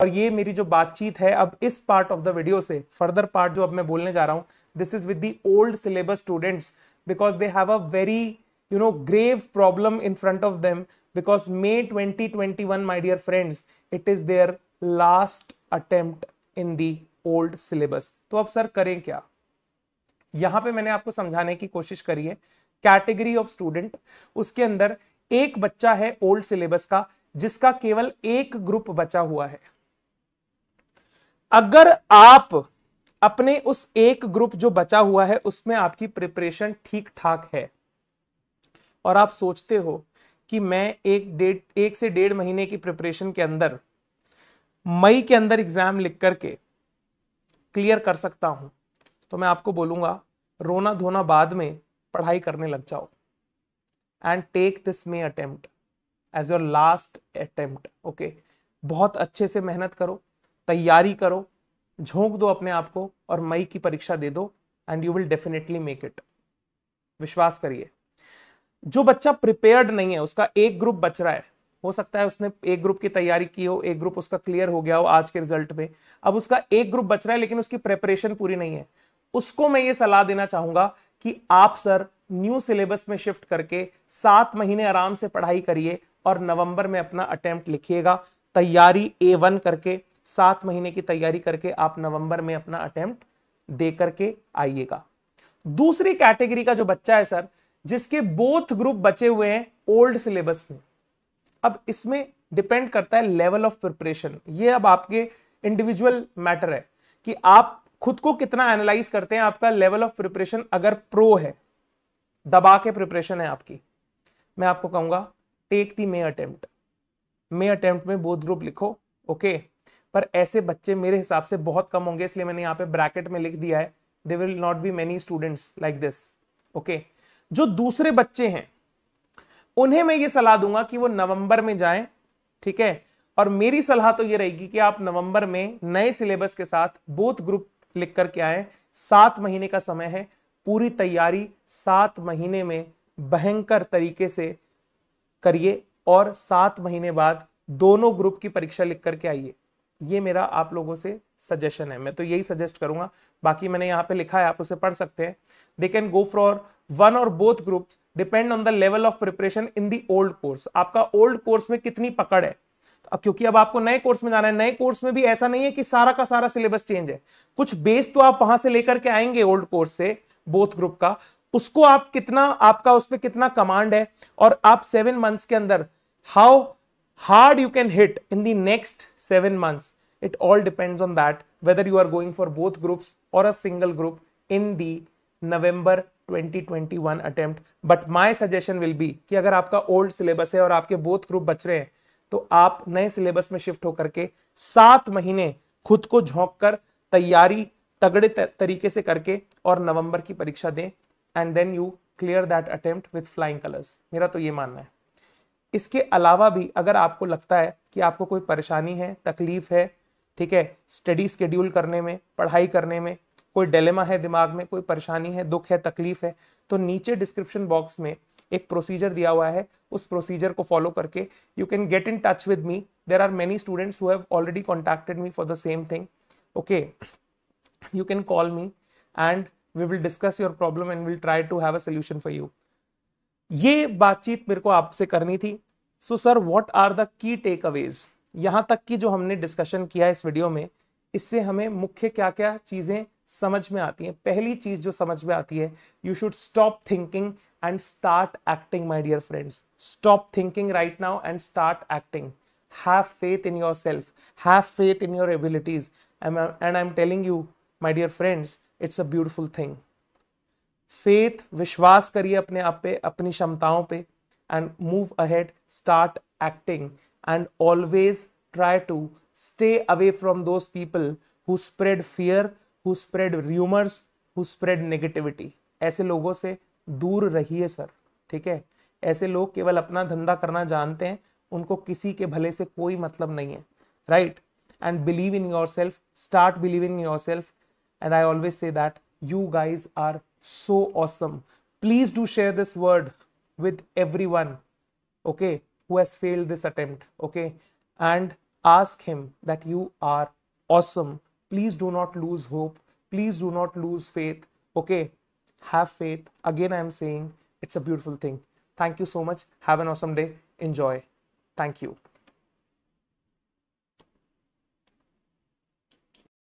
और ये मेरी जो बातचीत है अब इस पार्ट ऑफ द वीडियो से, फर्दर पार्ट जो अब मैं बोलने जा रहा हूं, this is with the old syllabus students, because they have a very grave problem in front of them, because May 2021, my dear friends, it is their last attempt in the old syllabus. तो अब sir करें क्या? यहां पे मैंने आपको समझाने की कोशिश करी है कैटेगरी ऑफ स्टूडेंट, उसके अंदर एक बच्चा है ओल्ड सिलेबस का जिसका केवल एक ग्रुप बचा हुआ है। अगर आप अपने उस एक ग्रुप जो बचा हुआ है उसमें आपकी प्रिपरेशन ठीक ठाक है और आप सोचते हो कि मैं एक से 1.5 महीने की प्रिपरेशन के अंदर मई के अंदर एग्जाम लिख करके क्लियर कर सकता हूं, तो मैं आपको बोलूंगा रोना धोना बाद में, पढ़ाई करने लग जाओ and take this May attempt as your last attempt. Okay, बहुत अच्छे से मेहनत करो, तैयारी करो, झोंक दो अपने आप को और मई की परीक्षा दे दो and you will definitely make it. विश्वास करिए। जो बच्चा प्रिपेयर्ड नहीं है, उसका एक ग्रुप बच रहा है, हो सकता है उसने एक ग्रुप की तैयारी की हो, एक ग्रुप उसका क्लियर हो गया हो आज के रिजल्ट में, अब उसका एक ग्रुप बच रहा है लेकिन उसकी प्रिपरेशन पूरी नहीं है, उसको मैं ये सलाह देना चाहूंगा कि आप सर न्यू सिलेबस में शिफ्ट करके 7 महीने आराम से पढ़ाई करिए और नवंबर में अपना अटेम्प्ट लिखिएगा। तैयारी A1 करके 7 महीने की तैयारी करके आप नवंबर में अपना अटेम्प्ट दे करके आइएगा। दूसरी कैटेगरी का जो बच्चा है सर, जिसके बोथ ग्रुप बचे हुए हैं ओल्ड सिलेबस में, अब इसमें डिपेंड करता है लेवल ऑफ प्रिपरेशन। ये अब आपके इंडिविजुअल मैटर है कि आप खुद को कितना एनालाइज करते हैं। आपका लेवल ऑफ प्रिपरेशन अगर प्रो है, दबा के प्रिपरेशन है आपकी, मैं आपको कहूंगा take the May attempt. May attempt में बोथ ग्रुप लिखो। ओके, पर ऐसे बच्चे मेरे हिसाब से बहुत कम होंगे, इसलिए मैंने यहां पे ब्रैकेट में लिख दिया है, they will not be many students like this. Okay, जो दूसरे बच्चे हैं उन्हें मैं ये सलाह दूंगा कि वो नवंबर में जाएं, ठीक है। और मेरी सलाह तो ये रहेगी कि आप नवंबर में नए सिलेबस के साथ बोथ ग्रुप लिख करके आए। 7 महीने का समय है, पूरी तैयारी 7 महीने में भयंकर तरीके से करिए और 7 महीने बाद दोनों ग्रुप की परीक्षा लिख करके आइए। ये मेरा आप लोगों से सजेशन है, मैं तो यही सजेस्ट करूंगा। बाकी मैंने यहां पे लिखा है, आप उसे पढ़ सकते हैं। They can go for one और both groups depend on the level of preparation in the old course. आपका ओल्ड कोर्स में कितनी पकड़ है, अब क्योंकि अब आपको नए कोर्स में जाना है, नए कोर्स में भी ऐसा नहीं है कि सारा का सारा सिलेबस चेंज है, कुछ बेस तो आप वहां से लेकर के आएंगे ओल्ड कोर्स से बोथ ग्रुप का, उसको आप कितना, आपका उस पर कितना कमांड है और आप 7 मंथ्स के अंदर how hard you can hit in the next 7 months, it all depends on that whether you are going for both groups or a single group in the November 2021 attempt. But my suggestion will be कि अगर आपका old syllabus है और आपके both group बच रहे हैं तो आप नए सिलेबस में शिफ्ट होकर के 7 महीने खुद को झोंक कर तैयारी तगड़े तरीके से करके और नवंबर की परीक्षा दें and then you clear that attempt with flying colours. मेरा तो ये मानना है। इसके अलावा भी अगर आपको लगता है कि आपको कोई परेशानी है, तकलीफ है, ठीक है, स्टडी शेड्यूल करने में, पढ़ाई करने में कोई डिलेमा है, दिमाग में कोई परेशानी है, दुख है, तकलीफ है, तो नीचे डिस्क्रिप्शन बॉक्स में एक प्रोसीजर दिया हुआ है, उस प्रोसीजर को फॉलो करके you can get in touch with me. There are many students who have already contacted me for the same thing. Okay, you can call me and we will discuss your problem and we'll try to have a solution for you. ये बातचीत मेरे को आपसे करनी थी। So sir, what are the key takeaways? यहां तक की जो हमने डिस्कशन किया इस वीडियो में, इससे हमें मुख्य क्या क्या चीजें समझ में आती हैं। पहली चीज जो समझ में आती है, you should stop thinking and start acting my dear friends. Stop thinking right now and start acting. Have faith in yourself, have faith in your abilities, and I'm telling you, my dear friends, it's a beautiful thing. Faith, विश्वास करिए अपने आप पे, अपनी क्षमताओं पे, and move ahead, start acting, and always try to stay away from those people who spread fear, who spread rumors, who spread negativity. ऐसे लोगों से दूर रहिए सर, ठीक है। ऐसे लोग केवल अपना धंधा करना जानते हैं, उनको किसी के भले से कोई मतलब नहीं है, right. And believe in yourself, start believing in yourself, and I always say that you guys are so awesome. Please do share this word with everyone, okay, who has failed this attempt, okay, and ask him that you are awesome. Please do not lose hope. Please do not lose faith. Okay, have faith. Again, I am saying it's a beautiful thing. Thank you so much. Have an awesome day. Enjoy. Thank you.